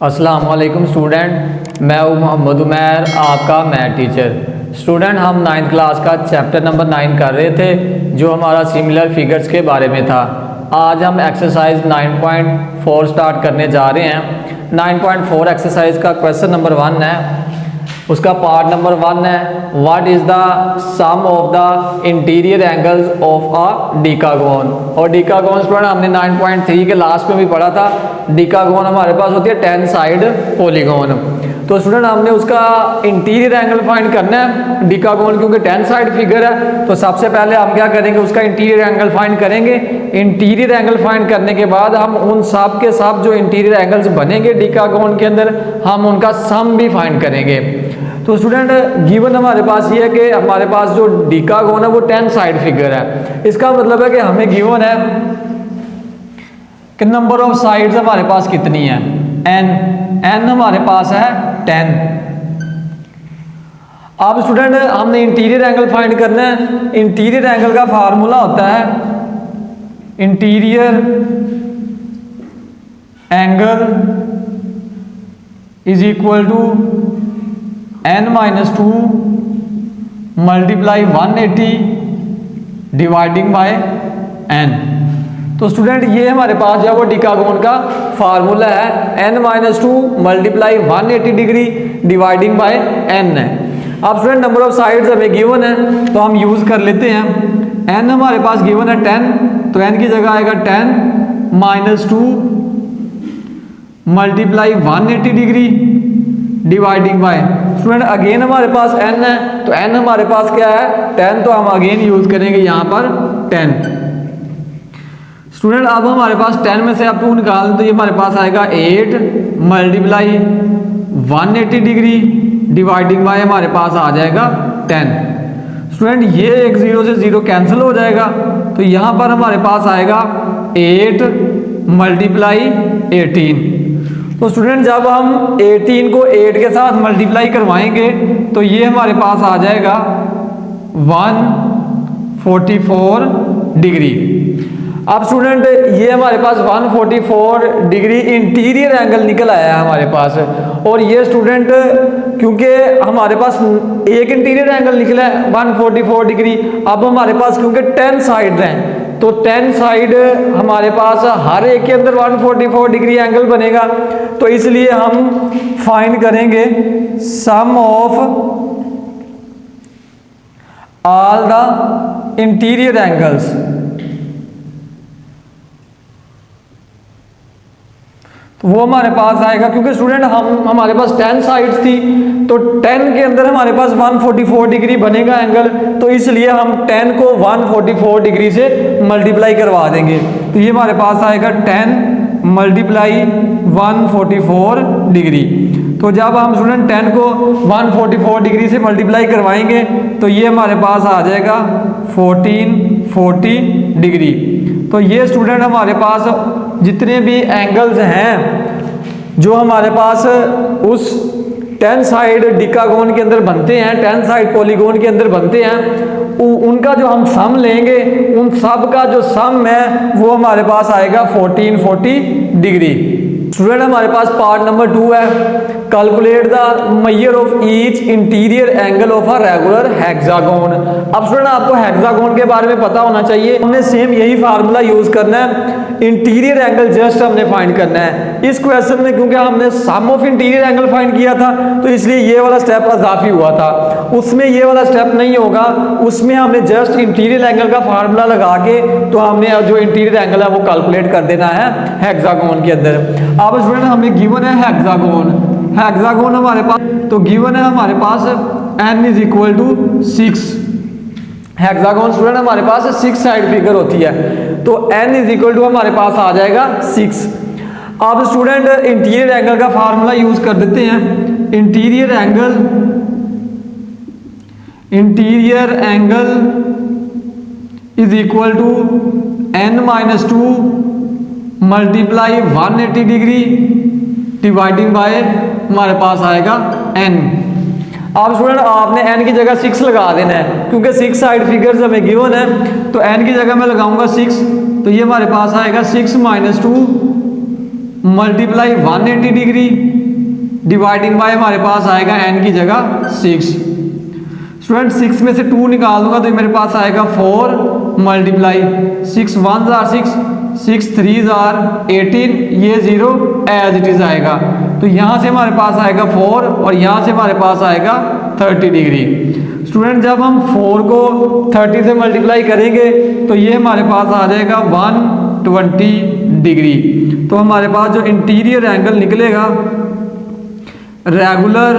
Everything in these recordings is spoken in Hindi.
अस्सलाम वालेकुम स्टूडेंट, मैं हूँ मोहम्मद उमैर, आपका मैथ टीचर। स्टूडेंट, हम 9th क्लास का चैप्टर नंबर 9 कर रहे थे जो हमारा सिमिलर फिगर्स के बारे में था। आज हम एक्सरसाइज 9.4 स्टार्ट करने जा रहे हैं। 9.4 एक्सरसाइज का क्वेश्चन नंबर 1 है, उसका पार्ट नंबर 1 है, what is the sum of the interior angles of a decagon. और डिकागोन स्टूडेंट हमने 9.3 के लास्ट में भी पढ़ा था। डिकागोन हमारे पास होती है 10 साइड पॉलीगोन। तो स्टूडेंट हमने उसका इंटीरियर एंगल फाइंड करना है डिकागोन, क्योंकि 10 साइड फिगर है। तो सबसे पहले हम क्या करेंगे, उसका इंटीरियर एंगल फाइंड करेंगे। इंटीरियर एंगल फाइंड करने के बाद हम उन सब के सब जो इंटीरियर एंगल्स बनेंगे डिकागोन के अंदर, हम उनका सम भी फाइंड करेंगे। तो स्टूडेंट, गिवन हमारे पास ये है कि हमारे पास जो डिकागोन है वो 10 साइड फिगर है। इसका मतलब है कि हमें गिवन है कि नंबर ऑफ साइड्स हमारे पास कितनी है, n हमारे पास है 10। अब स्टूडेंट हमने इंटीरियर एंगल फाइंड करना है। इंटीरियर एंगल का फार्मूला होता है interior angle is equal to n-2 multiply 180 dividing by n। तो स्टूडेंट ये हमारे पास जो है वो डिकागोन का फार्मूला है, n-2 multiply 180 degree dividing by n है। अब स्टूडेंट नंबर ऑफ साइड्स हमें गिवन है तो हम यूज कर लेते हैं। n हमारे पास गिवन है 10, तो n की जगह आएगा 10 - 2 multiply 180 degree dividing bye. Student again हमारे पास n है, तो n हमारे पास क्या है 10, तो हम अगेन यूज करेंगे यहाँ पर 10। स्टूडेंट अब हमारे पास 10 में से आप 2 निकाल तो ये हमारे पास आएगा 8 मल्टीप्लाई 180 डिग्री डिवाइडिंग बाय हमारे पास आ जाएगा 10। स्टूडेंट ये एक 0 से 0 कैंसिल हो जाएगा, तो यहाँ पर हमारे पास आएगा 8 मल्टीप्लाई 18। तो स्टूडेंट जब हम 18 को 8 के साथ मल्टीप्लाई करवाएंगे तो ये हमारे पास आ जाएगा 144 डिग्री। अब स्टूडेंट ये हमारे पास 144 डिग्री इंटीरियर एंगल निकल आया है हमारे पास। और ये स्टूडेंट क्योंकि हमारे पास एक इंटीरियर एंगल निकला है 144 डिग्री, अब हमारे पास क्योंकि 10 साइड हैं तो 10 साइड हमारे पास हर एक के अंदर 144 डिग्री एंगल बनेगा। तो इसलिए हम फाइंड करेंगे sum of all the interior angles. तो वो हमारे पास आएगा, क्योंकि स्टूडेंट हमारे पास 10 साइड्स थी तो 10 के अंदर हमारे पास 144 डिग्री बनेगा एंगल, तो इसलिए हम 10 को 144 डिग्री से मल्टीप्लाई करवा देंगे। तो ये हमारे पास आएगा 10 मल्टीप्लाई 144 डिग्री। तो जब हम स्टूडेंट 10 को 144 डिग्री से मल्टीप्लाई करवाएंगे तो ये हमारे पास आ जाएगा 1440 डिग्री। तो ये स्टूडेंट हमारे पास जितने भी एंगल्स हैं जो हमारे पास उस 10 साइड डिकागोन के अंदर बनते हैं, 10 साइड पॉलीगोन के अंदर बनते हैं, उनका जो हम सम लेंगे उन सब का जो सम है वो हमारे पास आएगा 1440 डिग्री। स्टूडेंट हमारे पास पार्ट नंबर 2 है, calculate the measure of each interior angle of a regular hexagon. अब स्टूडेंट आपको हेक्सागोन के बारे में पता होना चाहिए, हमने सेम यही फार्मूला यूज करना है। इंटीरियर एंगल जस्ट हमने फाइंड करना है इस क्वेश्चन में, क्योंकि हमने सम ऑफ इंटीरियर एंगल फाइंड किया था तो इसलिए ये वाला स्टेप अजाफी हुआ था। उसमें ये वाला स्टेप नहीं होगा, उसमें हमने जस्ट इंटीरियर एंगल का फार्मूला लगा के तो हमने जो इंटीरियर एंगल है वो कैलकुलेट कर देना है हेक्सागोन के अंदर। अब स्टूडेंट हमें गिवन है हेक्सागोन हमारे पास, तो गिवन है हमारे पास n is equal to 6। Hexagon student हमारे पास 6 साइड फिगर होती है, तो n इज इक्वल टू हमारे पास आ जाएगा 6। अब स्टूडेंट इंटीरियर एंगल का फार्मूला यूज कर देते हैं। Interior angle is equal to n-2 multiply 180 degree dividing by हमारे पास आएगा n। अब स्टूडेंट आपने n की जगह 6 लगा देना है, क्योंकि 6 साइड फिगर्स हमें गिवन है, तो n की जगह मैं लगाऊंगा 6, तो ये हमारे पास आएगा 6 - 2 मल्टीप्लाई 180 डिग्री डिवाइडिंग बाय हमारे पास आएगा n की जगह 6। स्टूडेंट 6 में से 2 निकाल दूंगा तो मेरे पास आएगा 4 मल्टीप्लाई 6 1 जार 6 3 जार 18, ये 0 एज इट इज आएगा। तो यहाँ से हमारे पास आएगा 4 और यहाँ से हमारे पास आएगा 30 डिग्री। स्टूडेंट जब हम 4 को 30 से मल्टीप्लाई करेंगे तो ये हमारे पास आ जाएगा 120 डिग्री। तो हमारे पास जो इंटीरियर एंगल निकलेगा रेगुलर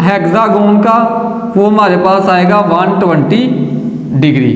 हेक्सागोन का वो हमारे पास आएगा 120 डिग्री।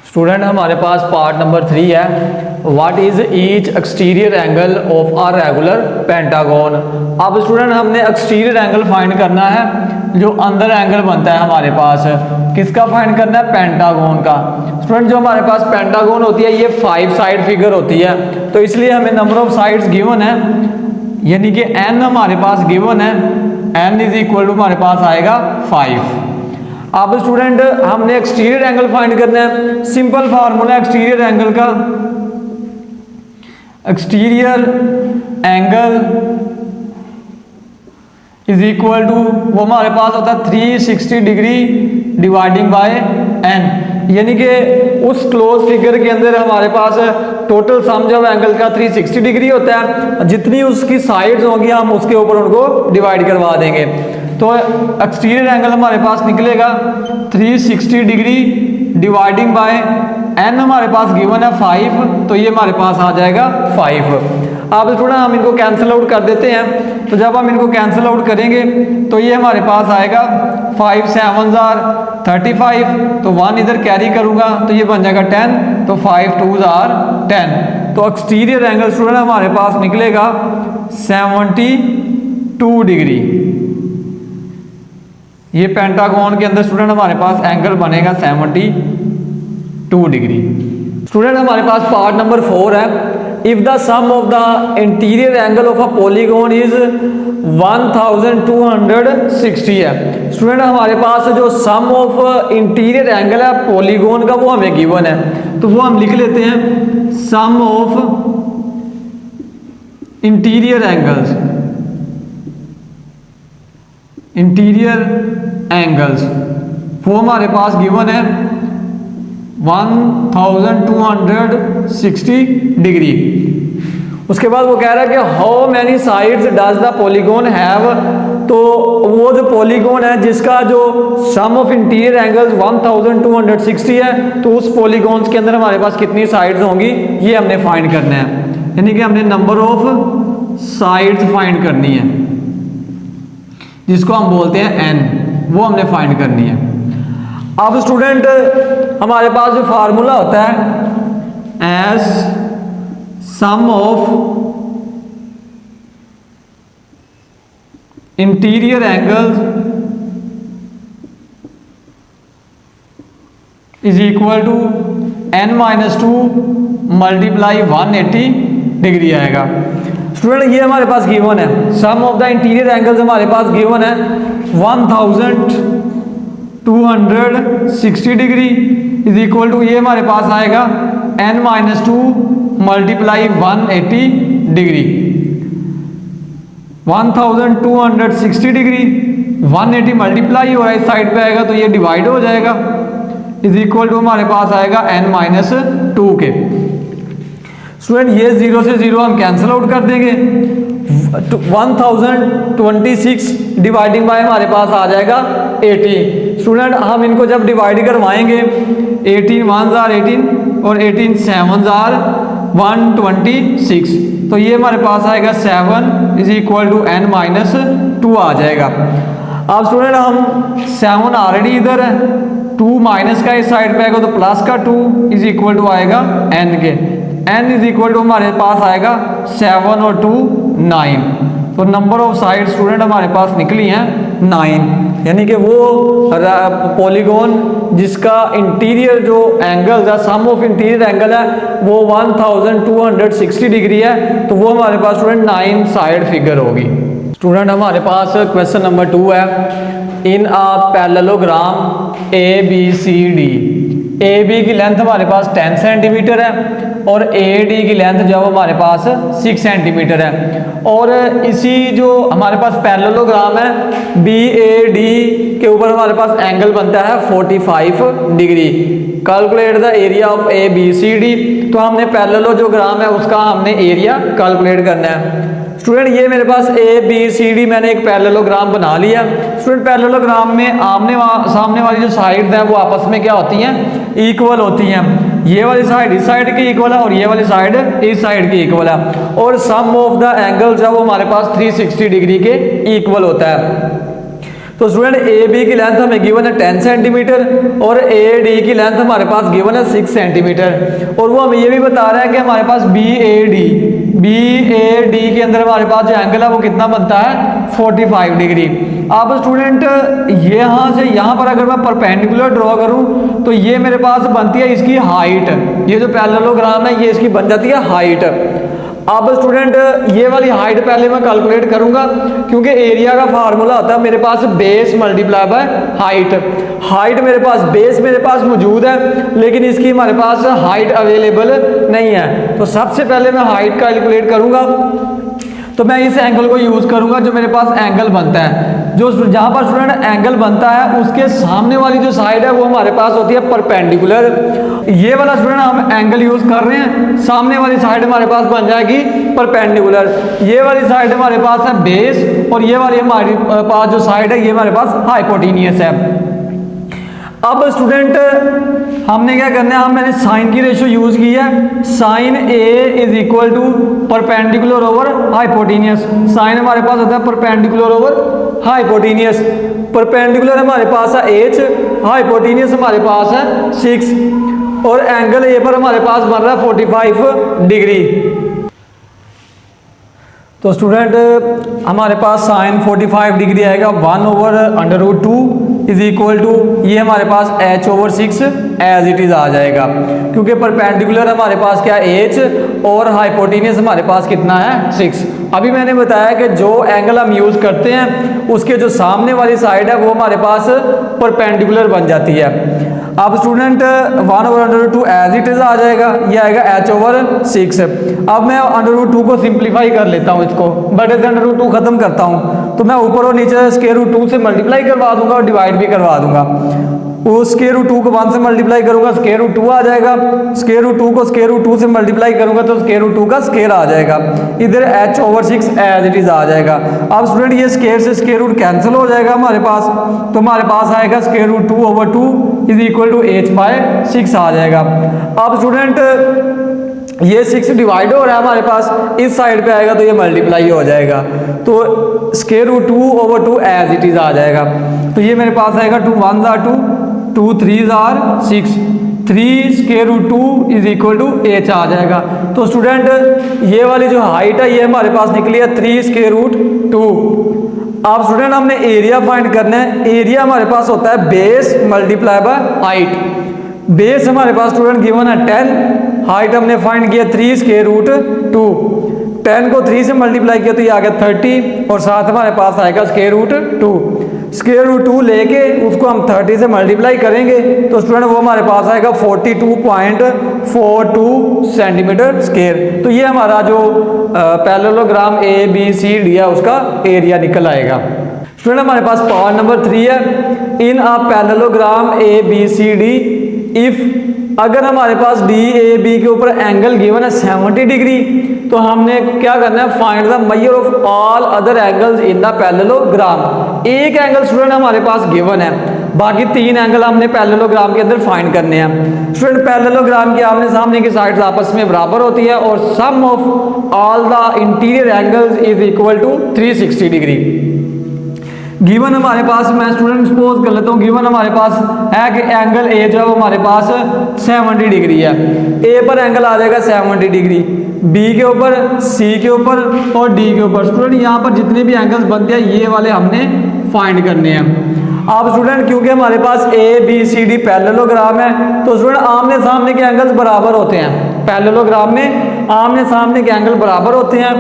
स्टूडेंट हमारे पास पार्ट नंबर 3 है, what is each exterior angle of a regular pentagon. अब स्टूडेंट हमने एक्सटीरियर एंगल फाइंड करना है, जो अंदर एंगल बनता है हमारे पास किसका फाइंड करना है, पेंटागन का। स्टूडेंट जो हमारे पास पेंटागन होती है ये 5 साइड फिगर होती है, तो इसलिए हमें नंबर ऑफ साइड्स गिवन है, यानी कि n हमारे पास गिवन है, n इज इक्वल टू हमारे पास आएगा 5। अब स्टूडेंट हमने एक्सटीरियर एंगल फाइंड करना है। सिंपल फार्मूला एक्सटीरियर एंगल का, exterior angle is equal to वो हमारे पास होता है 360 डिग्री डिवाइडिंग बाय n, यानी कि उस क्लोज फिगर के अंदर हमारे पास टोटल सम जो एंगल का 360 डिग्री होता है, जितनी उसकी साइड्स होंगी हम उसके ऊपर उनको डिवाइड करवा देंगे। तो एक्सटीरियर एंगल हमारे पास निकलेगा 360 डिग्री डिवाइडिंग बाय n हमारे पास गिवन है 5, तो ये हमारे पास आ जाएगा 5। अब थोड़ा हम इनको कैंसिल आउट कर देते हैं, तो जब हम इनको कैंसिल आउट करेंगे तो ये हमारे पास आएगा 5 7 जार 35, तो 1 इधर कैरी करूंगा तो ये बन जाएगा 10, तो 5 2 जार 10। तो एक्सटीरियर एंगल स्टूडेंट हमारे पास निकलेगा 72 डिग्री। ये पेंटागन के अंदर स्टूडेंट हमारे पास एंगल बनेगा 72 डिग्री। स्टूडेंट हमारे पास पार्ट नंबर 4 है, if the sum of the interior angle of a polygon is 1260 है। स्टूडेंट हमारे पास जो सम ऑफ इंटीरियर एंगल है पॉलीगॉन का वो हमें गिवन है, तो वो हम लिख लेते हैं sum of interior angles, interior angles वो हमारे पास गिवन है 1260 डिग्री। उसके बाद वो कह रहा है कि how many sides does the polygon have, तो वो जो पॉलीगॉन है जिसका जो सम ऑफ इंटीरियर एंगल्स 1260 है, तो उस पॉलीगॉन्स के अंदर हमारे पास कितनी साइड्स होंगी ये हमने फाइंड करना है, यानी कि हमने नंबर ऑफ साइड्स फाइंड करनी है, जिसको हम बोलते हैं n, वो हमने फाइंड करनी है। अब स्टूडेंट हमारे पास जो फार्मूला होता है as sum of interior angles is equal to n-2 multiply 180 degree आएगा। स्टूडेंट ये हमारे पास गिवन है, sum of the interior angles हमारे पास गिवन है 1260 डिग्री इज इक्वल टू ये हमारे पास आएगा n-2 multiply 180 degree. 1260 degree 180 multiply हो रहा है इस साइड पे आएगा तो ये डिवाइड हो जाएगा, इज इक्वल टू हमारे पास आएगा n-2 के। स्टूडेंट ये 0 से 0 हम कैंसिल आउट कर देंगे, 1026 डिवाइडिंग बाय हमारे पास आ जाएगा 80। स्टूडेंट हम इनको जब डिवाइड करवाएंगे 18 1 जार 18 और 18 7 जार 126, तो ये हमारे पास आएगा 7 इज इक्वल टू n-2 आ जाएगा। अब स्टूडेंट हम 7 ऑलरेडी इधर है, 2 माइनस का इस साइड पे आएगा तो प्लस का 2 इज इक्वल टू आएगा n के, n इज इक्वल टू हमारे पास आएगा 7 और 2 9, तो नंबर ऑफ साइड स्टूडेंट हमारे पास निकली हैं 9, यानी कि वो पॉलीगॉन जिसका इंटीरियर जो एंगल है सम ऑफ इंटीरियर एंगल है वो 1260 डिग्री है, तो वो हमारे पास स्टूडेंट 9 साइड फिगर होगी। स्टूडेंट हमारे पास क्वेश्चन नंबर 2 है, in a parallelogram ABCD, AB की लेंथ हमारे पास 10 सेंटीमीटर है और ए डी की लेंथ जो है वो हमारे पास 6 सेंटीमीटर है। और इसी जो हमारे पास पैरेललोग्राम है बी ए डी के ऊपर हमारे पास एंगल बनता है 45 degree. Calculate the area of A B C D, तो हमने पैरेललोग्राम है उसका हमने एरिया कैलकुलेट करना है। स्टूडेंट ये मेरे पास ए बी सी डी मैंने एक पैरेललोग्राम बना लिया। स्टूडेंट पैरेललोग्राम में सामने वाली जो साइड्स हैं वो आपस में क्या होती हैं, इक्वल होती हैं। ये वाली साइड इस साइड की इक्वल है और ये वाली साइड इस साइड की इक्वल है। और सम ऑफ द एंगल्स है वो हमारे पास 360 डिग्री के इक्वल होता है। तो स्टूडेंट ए बी की लेंथ हमें गिवन है 10 सेंटीमीटर और ए डी की लेंथ हमारे पास गिवन है 6 सेंटीमीटर। और वो हमें ये भी बता रहा है कि हमारे पास बी ए डी के अंदर हमारे पास जो एंगल है वो कितना बनता है 45 डिग्री। अब स्टूडेंट यहाँ से यहाँ पर अगर मैं परपेंडिकुलर ड्रॉ करूँ तो ये मेरे पास बनती है इसकी हाइट। ये जो पैरेललोग्राम है ये इसकी बन जाती है हाइट। अब स्टूडेंट ये वाली हाइट पहले मैं कैलकुलेट करूंगा क्योंकि एरिया का फार्मूला होता है मेरे पास base multiply by height. Height मेरे पास बेस मेरे पास मौजूद है लेकिन इसकी हमारे पास हाइट अवेलेबल नहीं है। तो सबसे पहले मैं हाइट कैलकुलेट करूंगा तो मैं इस एंगल को यूज करूंगा जो मेरे पास एंगल बनता है। जो जहां पर स्टूडेंट एंगल बनता है उसके सामने वाली जो साइड है वो हमारे पास होती है परपेंडिकुलर। ये वाला स्टूडेंट हम एंगल यूज कर रहे हैं, सामने वाली साइड हमारे पास बन जाएगी परपेंडिकुलर। ये वाली साइड हमारे पास है बेस और ये वाली हमारे पास जो साइड है ये हमारे पास हाइपोटेनियस है। अब स्टूडेंट हमने क्या करना है, मैंने साइन की रेशियो यूज की है। Sine A is equal to perpendicular over hypotenuse. Sine हमारे पास होता है परपेंडिकुलर ओवर हाइपोटेनियस। परपेंडिकुलर हमारे पास है h, हाइपोटेनियस हमारे पास है 6 और एंगल ए पर हमारे पास बन रहा है 45 डिग्री। तो स्टूडेंट हमारे पास साइन 45 डिग्री आएगा 1/√2 इज इक्वल टू ये हमारे पास h/6 एज इट इज आ जाएगा क्योंकि परपेंडिकुलर हमारे पास क्या h और हाइपोटेनियस हमारे पास कितना है 6। अभी मैंने बताया कि जो एंगल हम यूज करते हैं उसके जो सामने वाली साइड है वो हमारे पास परपेंडिकुलर बन जाती है। अब स्टूडेंट 1/√2 एज इट इज आ जाएगा, ये आएगा h/6। अब मैं √2 को सिंप्लीफाई कर लेता हूँ, इसको बटे से √2 खत्म करता हूँ तो मैं ऊपर और नीचे √2 से मल्टीप्लाई करवा दूंगा और डिवाइड भी करवा दूंगा। उस √2 को 1 से मल्टीप्लाई करूंगा √2 आ जाएगा, √2 को √2 से मल्टीप्लाई करूंगा तो √2 का स्केयर आ जाएगा। इधर h/6 एज इट इज आ जाएगा। अब स्टूडेंट ये स्केयर से √2 कैंसिल हो जाएगा हमारे पास, तो हमारे पास आएगा √2/2 इज इक्वल टू h/6 आ जाएगा। अब स्टूडेंट ये 6 डिवाइड हो रहा है हमारे पास, इस साइड पे आएगा तो ये मल्टीप्लाई हो जाएगा तो √2/2 एज इट इज आ जाएगा। तो ये मेरे पास आएगा 2 1s are 2, 2 3s are 6, 3 √2 is equal to h आ जाएगा। तो स्टूडेंट ये वाली जो हाइट है ये हमारे पास निकली है 3 √2। अब स्टूडेंट हमने एरिया फाइंड करना है। एरिया हमारे पास होता है base multiply by height. Base हमारे पास स्टूडेंट गिवन है 10, हाइट हमने फाइंड किया 3 √2। 10 को 3 से मल्टीप्लाई किया तो ये आ गया 30 और साथ हमारे पास आएगा √2। √2 लेके उसको हम 30 से मल्टीप्लाई करेंगे तो स्टूडेंट वो हमारे पास आएगा 42.42 सेंटीमीटर स्क्वायर। तो ये हमारा जो parallelogram A B C D है उसका एरिया निकल आएगा। स्टूडेंट हमारे पास पार्ट नंबर 3 है। In a parallelogram A B C D if अगर हमारे पास डी ए बी के ऊपर एंगल गिवन है 70 डिग्री तो हमने क्या करना है, find the measure of all other angles in the parallelogram. एक एंगल स्टूडेंट हमारे पास गिवन है, बाकी 3 एंगल हमने पैरेललोग्राम के अंदर फाइंड करने हैं। स्टूडेंट पैरेललोग्राम के आमने सामने की साइड्स आपस में बराबर होती है और sum of all the interior angles is equal to 360 degree. Given हमारे पास, मैं स्टूडेंट सपोज कर लेता हूँ, गिवन हमारे पास है कि एंगल ए जो है वो हमारे पास 70 डिग्री है। ए पर एंगल आ जाएगा 70 डिग्री, बी के ऊपर, सी के ऊपर और डी के ऊपर। स्टूडेंट यहाँ पर जितने भी एंगल्स बनते हैं ये वाले हमने फाइंड करने हैं। अब स्टूडेंट क्योंकि हमारे पास A B C D parallelogram है तो स्टूडेंट आमने सामने के एंगल्स बराबर होते हैं। पैरेललोग्राम में आमने सामने के एंगल बराबर होते हैं,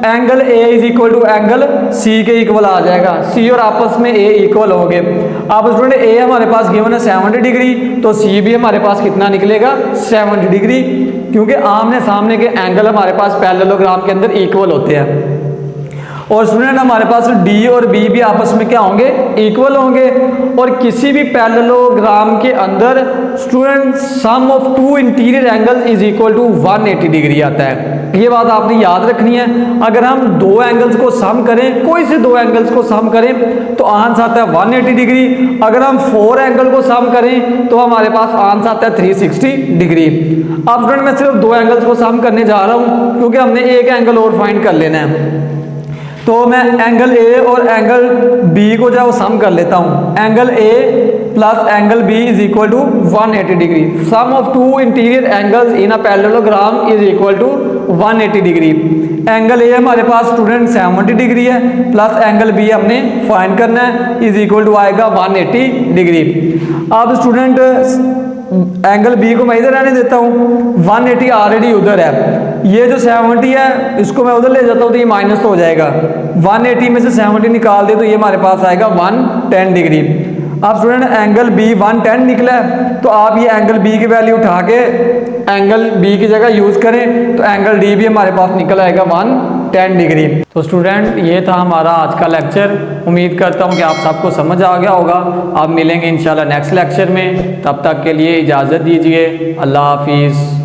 angle A is equal to angle C के इक्वल आ जाएगा, सी और आपस में ए इक्वल हो गए। अब स्टूडेंट ए हमारे पास गिवन है 70 डिग्री, तो सी भी हमारे पास कितना निकलेगा 70 डिग्री, क्योंकि आमने सामने के एंगल हमारे पास पैरेललोग्राम के अंदर इक्वल होते हैं। और स्टूडेंट हमारे पास डी और बी भी आपस में क्या होंगे, इक्वल होंगे। और किसी भी पैरेललोग्राम के अंदर student sum of two interior angles is equal to 180 degree आता है। ये बात आपने याद रखनी है। अगर हम दो एंगल्स को सम करें, कोई से दो एंगल्स को सम करें तो आंसर आता है 180 डिग्री। अगर हम 4 एंगल को सम करें तो हमारे पास आंसर आता है 360 डिग्री। अब स्टूडेंट मैं सिर्फ दो एंगल्स को सम करने जा रहा हूं, क्योंकि हमने एक एंगल और फाइंड कर लेना है। तो मैं एंगल ए और एंगल बी को जो है वो सम कर लेता हूँ। Angle A plus angle B is equal to 180 degree. Sum of two interior angles in a parallelogram is equal to 180 degree. Angle A हमारे पास स्टूडेंट 70 डिग्री है, प्लस एंगल बी हमने फाइंड करना है, इज इक्वल टू आएगा 180 डिग्री। अब स्टूडेंट एंगल बी को मैं इधर रहने देता हूँ, 180 ऑलरेडी उधर है, ये जो 70 है इसको मैं उधर ले जाता हूँ तो ये माइनस हो जाएगा। 180 में से 70 निकाल दे तो ये हमारे पास आएगा 110 डिग्री। अब स्टूडेंट एंगल बी 110 निकला है, तो आप ये एंगल बी की वैल्यू उठा के एंगल बी की जगह यूज करें तो एंगल डी भी हमारे पास निकल आएगा 110 डिग्री। तो स्टूडेंट ये था हमारा आज का लेक्चर। उम्मीद करता हूँ कि आप सबको समझ आ गया होगा। आप मिलेंगे इंशाल्लाह नेक्स्ट लेक्चर में, तब तक के लिए इजाज़त दीजिए। अल्लाह हाफिज़।